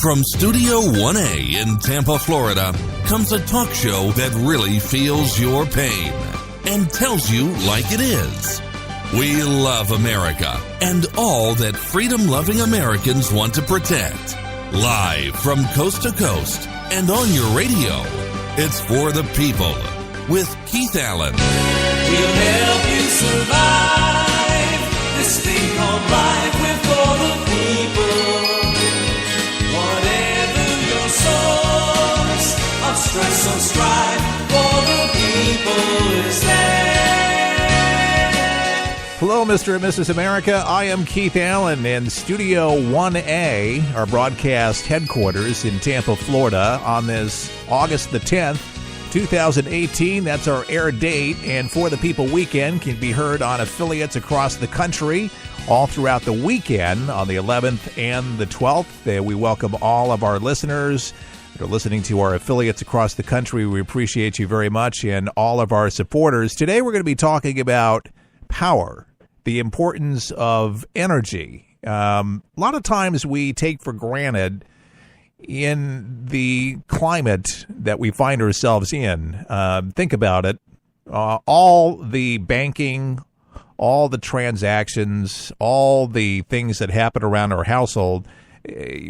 From Studio 1A in Tampa, Florida, comes a talk show that really feels your pain and tells you like it is. We love America and all that freedom-loving Americans want to protect. Live from coast to coast and on your radio, it's For the People with Keith Allen. We'll help you survive this thing called life. We're for the people. Whatever your source of stress or strife, for the people is there. Hello, Mr. and Mrs. America. I am Keith Allen in Studio 1A, our broadcast headquarters in Tampa, Florida, on this August the 10th, 2018. That's our air date, and For the People weekend can be heard on affiliates across the country all throughout the weekend on the 11th and the 12th. We welcome all of our listeners that are listening to our affiliates across the country. We appreciate you very much, and all of our supporters. Today we're going to be talking about power, the importance of energy. A lot of times we take for granted in the climate that we find ourselves in. Think about it. All the banking, all the transactions, all the things that happen around our household,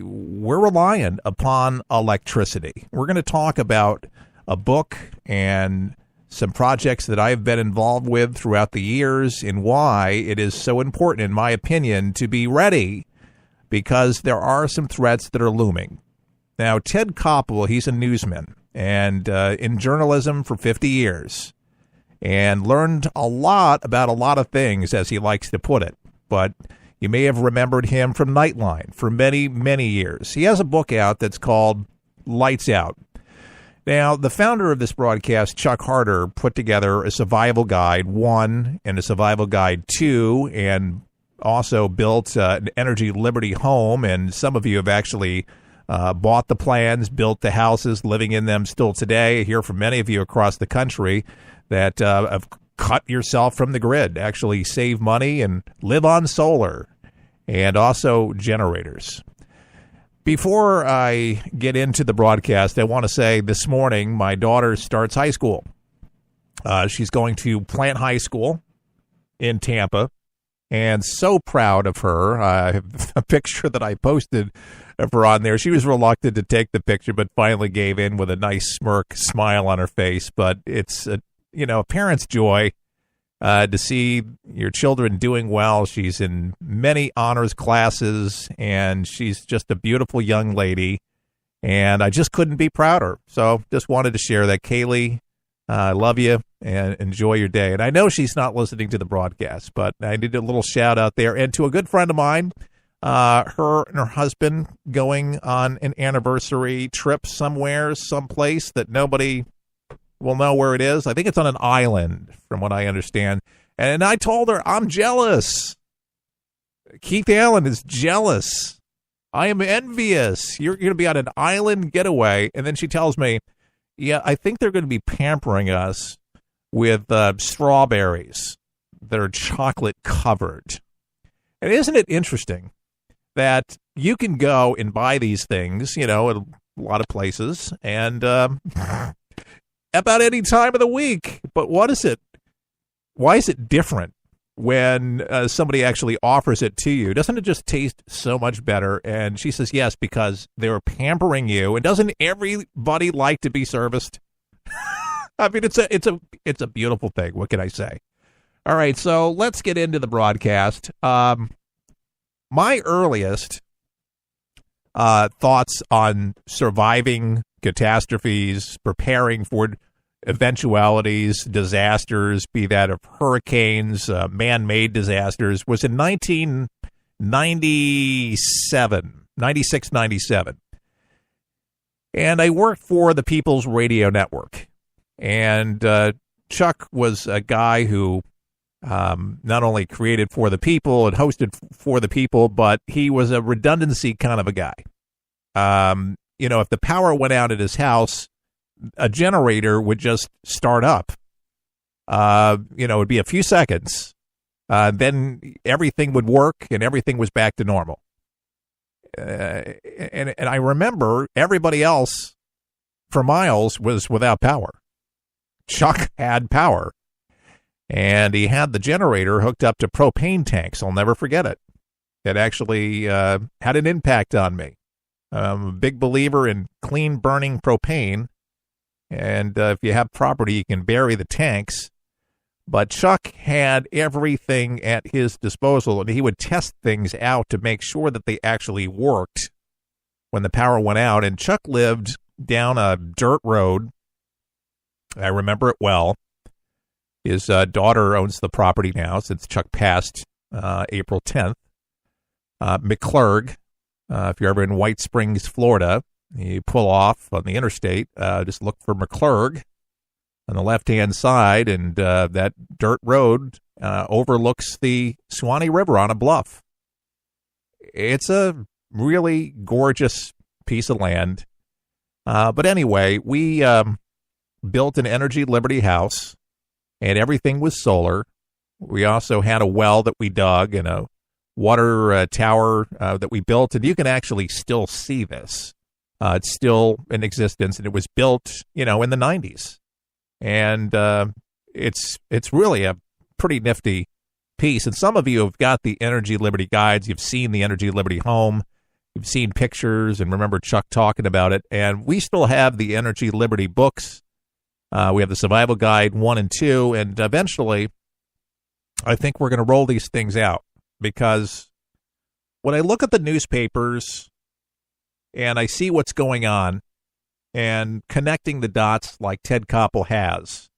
we're reliant upon electricity. We're going to talk about a book and some projects that I've been involved with throughout the years and why it is so important, in my opinion, to be ready, because there are some threats that are looming. Now, Ted Koppel, he's a newsman and in journalism for 50 years and learned a lot about a lot of things, as he likes to put it. But you may have remembered him from Nightline for many, many years. He has a book out that's called Lights Out. Now, the founder of this broadcast, Chuck Harder, put together a Survival Guide 1 and a Survival Guide 2, and also built an Energy Liberty home. And some of you have actually bought the plans, built the houses, living in them still today. I hear from many of you across the country that have cut yourself from the grid, actually save money and live on solar and also generators. Before I get into the broadcast, I want to say this morning my daughter starts high school. She's going to Plant High School in Tampa, and so proud of her. I have a picture that I posted of her on there. She was reluctant to take the picture, but finally gave in with a nice smile on her face. But it's a parent's joy to see your children doing well. She's in many honors classes, and she's just a beautiful young lady, and I just couldn't be prouder. So just wanted to share that. Kaylee, I love you, and enjoy your day. And I know she's not listening to the broadcast, but I did a little shout out there. And to a good friend of mine, her and her husband going on an anniversary trip someplace that nobody will know where it is. I think it's on an island, from what I understand. And I told her, I'm jealous. Keith Allen is jealous. I am envious. You're going to be on an island getaway. And then she tells me, yeah, I think they're going to be pampering us with strawberries that are chocolate covered. And isn't it interesting that you can go and buy these things, at a lot of places, and about any time of the week. But what is it? Why is it different when somebody actually offers it to you? Doesn't it just taste so much better? And she says, yes, because they're pampering you. And doesn't everybody like to be serviced? I mean, it's a beautiful thing. What can I say? All right, so let's get into the broadcast. My earliest thoughts on surviving catastrophes, preparing for eventualities, disasters, be that of hurricanes, man-made disasters, was in 96, 97. And I worked for the People's Radio Network. And Chuck was a guy who not only created For the People and hosted For the People, but he was a redundancy kind of a guy. If the power went out at his house, a generator would just start up. It would be a few seconds. Then everything would work and everything was back to normal. and I remember everybody else for miles was without power. Chuck had power, and he had the generator hooked up to propane tanks. I'll never forget it. It actually had an impact on me. I'm a big believer in clean burning propane, and if you have property, you can bury the tanks. But Chuck had everything at his disposal, and he would test things out to make sure that they actually worked when the power went out. And Chuck lived down a dirt road. I remember it well. His daughter owns the property now since Chuck passed April 10th. McClurg, if you're ever in White Springs, Florida, you pull off on the interstate, just look for McClurg on the left-hand side, and that dirt road overlooks the Suwannee River on a bluff. It's a really gorgeous piece of land. But anyway, we built an Energy Liberty house, and everything was solar. We also had a well that we dug and a water tower that we built, and you can actually still see this. It's still in existence, and it was built, in the 90s. And it's really a pretty nifty piece. And some of you have got the Energy Liberty guides. You've seen the Energy Liberty home. You've seen pictures and remember Chuck talking about it. And we still have the Energy Liberty books. We have the Survival Guide 1 and 2. And eventually, I think we're going to roll these things out. Because when I look at the newspapers and I see what's going on and connecting the dots like Ted Koppel has,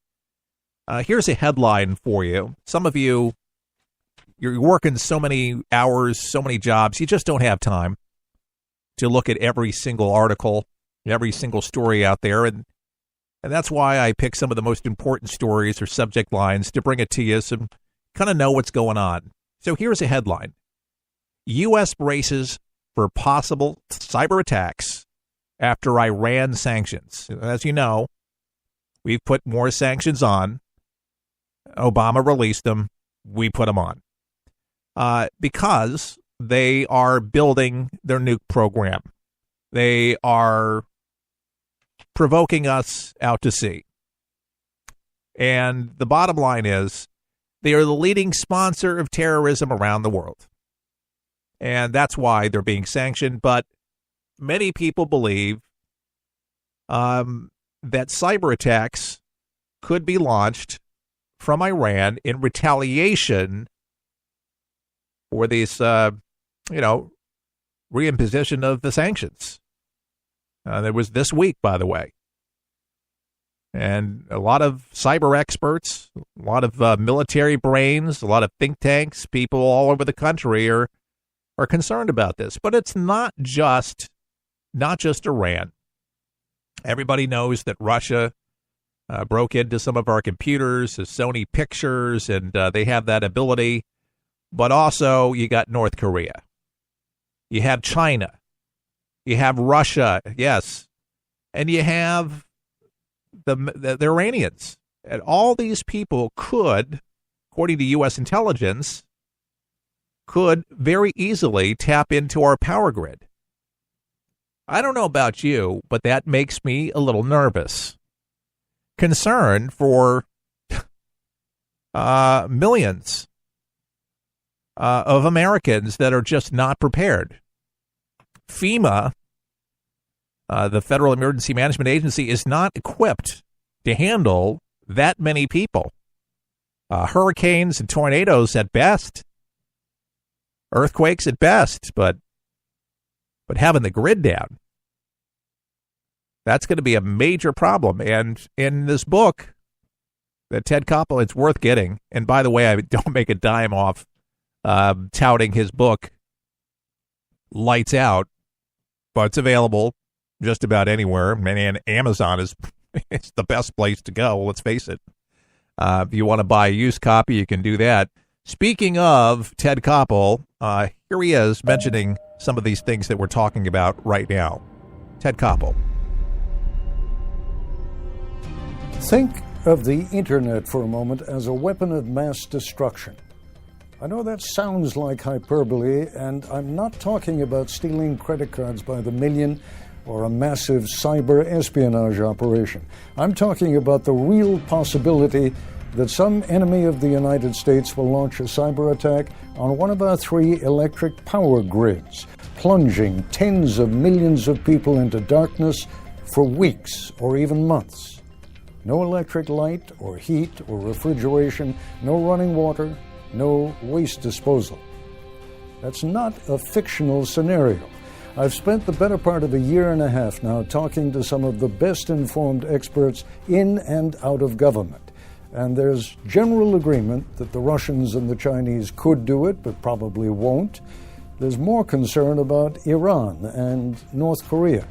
here's a headline for you. Some of you, you're working so many hours, so many jobs, you just don't have time to look at every single article, every single story out there. And that's why I pick some of the most important stories or subject lines to bring it to you so you kind of know what's going on. So here's a headline. U.S. braces for possible cyber attacks after Iran sanctions. As you know, we've put more sanctions on. Obama released them. We put them on. Because they are building their nuke program. They are provoking us out to sea. And the bottom line is, they are the leading sponsor of terrorism around the world. And that's why they're being sanctioned. But many people believe that cyber attacks could be launched from Iran in retaliation for this, reimposition of the sanctions. There was this week, by the way. And a lot of cyber experts, a lot of military brains, a lot of think tanks, people all over the country are concerned about this. But it's not just Iran. Everybody knows that Russia broke into some of our computers, Sony Pictures, and they have that ability. But also, you got North Korea. You have China. You have Russia, yes. And you have the Iranians. And all these people could, according to U.S. intelligence, could very easily tap into our power grid. I don't know about you, but that makes me a little nervous. Concerned for millions of Americans that are just not prepared. FEMA, the Federal Emergency Management Agency, is not equipped to handle that many people. Hurricanes and tornadoes at best. Earthquakes at best, but having the grid down, that's going to be a major problem. And in this book that Ted Koppel, it's worth getting. And by the way, I don't make a dime off touting his book, Lights Out, but it's available just about anywhere. And Amazon is it's the best place to go, let's face it. If you want to buy a used copy, you can do that. Speaking of Ted Koppel, here he is mentioning some of these things that we're talking about right now. Ted Koppel. Think of the internet for a moment as a weapon of mass destruction. I know that sounds like hyperbole, and I'm not talking about stealing credit cards by the million or a massive cyber espionage operation. I'm talking about the real possibility that some enemy of the United States will launch a cyber attack on one of our 3 electric power grids, plunging tens of millions of people into darkness for weeks or even months. No electric light or heat or refrigeration, no running water, no waste disposal. That's not a fictional scenario. I've spent the better part of a year and a half now talking to some of the best informed experts in and out of government. And there's general agreement that the Russians and the Chinese could do it, but probably won't. There's more concern about Iran and North Korea,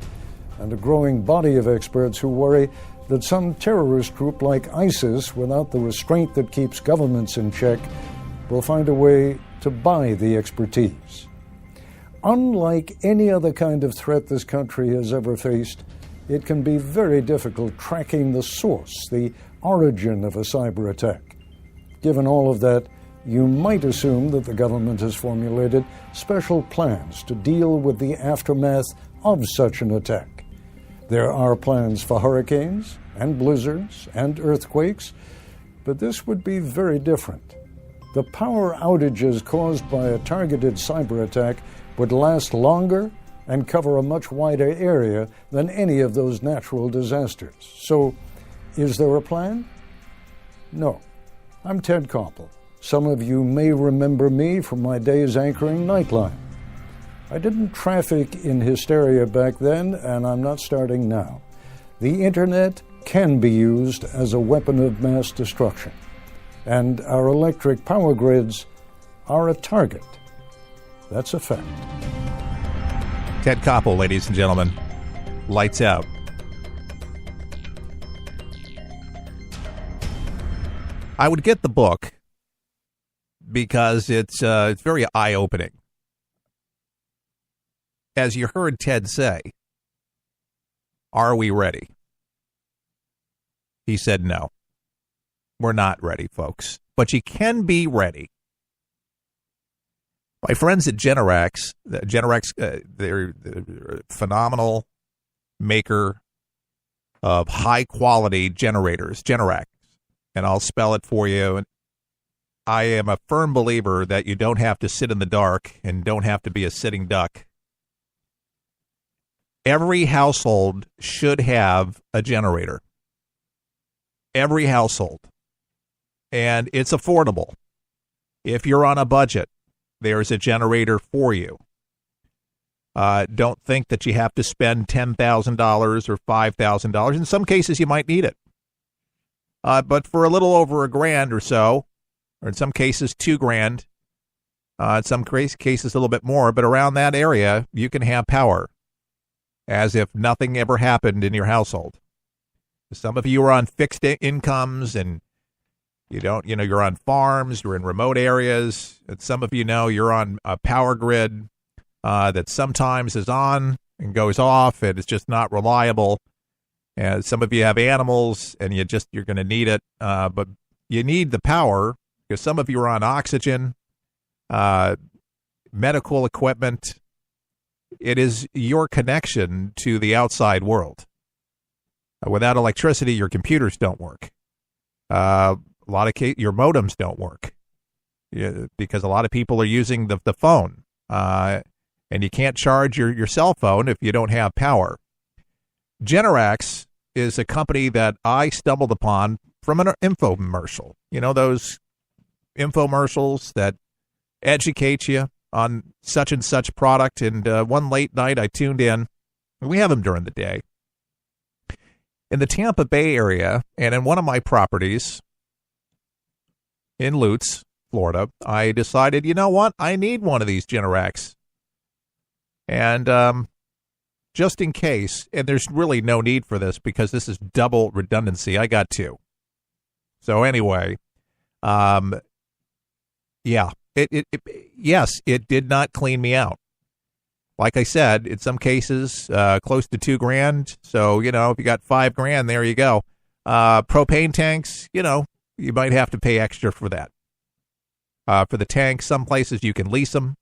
and a growing body of experts who worry that some terrorist group like ISIS, without the restraint that keeps governments in check, will find a way to buy the expertise. Unlike any other kind of threat this country has ever faced, it can be very difficult tracking the source, the origin of a cyber attack. Given all of that, you might assume that the government has formulated special plans to deal with the aftermath of such an attack. There are plans for hurricanes and blizzards and earthquakes, but this would be very different. The power outages caused by a targeted cyber attack would last longer and cover a much wider area than any of those natural disasters. So, is there a plan? No. I'm Ted Koppel. Some of you may remember me from my days anchoring Nightline. I didn't traffic in hysteria back then, and I'm not starting now. The internet can be used as a weapon of mass destruction, and our electric power grids are a target. That's a fact. Ted Koppel, ladies and gentlemen. Lights out. I would get the book because it's very eye-opening. As you heard Ted say, are we ready? He said no. We're not ready, folks. But you can be ready. My friends at Generac, they're a phenomenal maker of high-quality generators, Generac. And I'll spell it for you. I am a firm believer that you don't have to sit in the dark and don't have to be a sitting duck. Every household should have a generator. Every household. And it's affordable. If you're on a budget, there's a generator for you. Don't think that you have to spend $10,000 or $5,000. In some cases, you might need it. But for a little over $1,000 or so, or in some cases $2,000, in some cases a little bit more, but around that area, you can have power as if nothing ever happened in your household. Some of you are on fixed incomes and you're on farms, you're in remote areas. And some of you know you're on a power grid that sometimes is on and goes off, and it's just not reliable. And some of you have animals, and you're going to need it. But you need the power because some of you are on oxygen, medical equipment. It is your connection to the outside world. Without electricity, your computers don't work. A lot of your modems don't work because a lot of people are using the phone, and you can't charge your cell phone if you don't have power. Generac is a company that I stumbled upon from an infomercial. You know those infomercials that educate you on such and such product, and one late night I tuned in. We have them during the day. In the Tampa Bay area and in one of my properties in Lutz, Florida, I decided, you know what? I need one of these Generacs. And just in case, and there's really no need for this because this is double redundancy, I got 2. So anyway, yeah, yes, it did not clean me out. Like I said, in some cases, close to $2,000. So, if you got $5,000, there you go. Propane tanks, you might have to pay extra for that. for the tank. Some places you can lease them.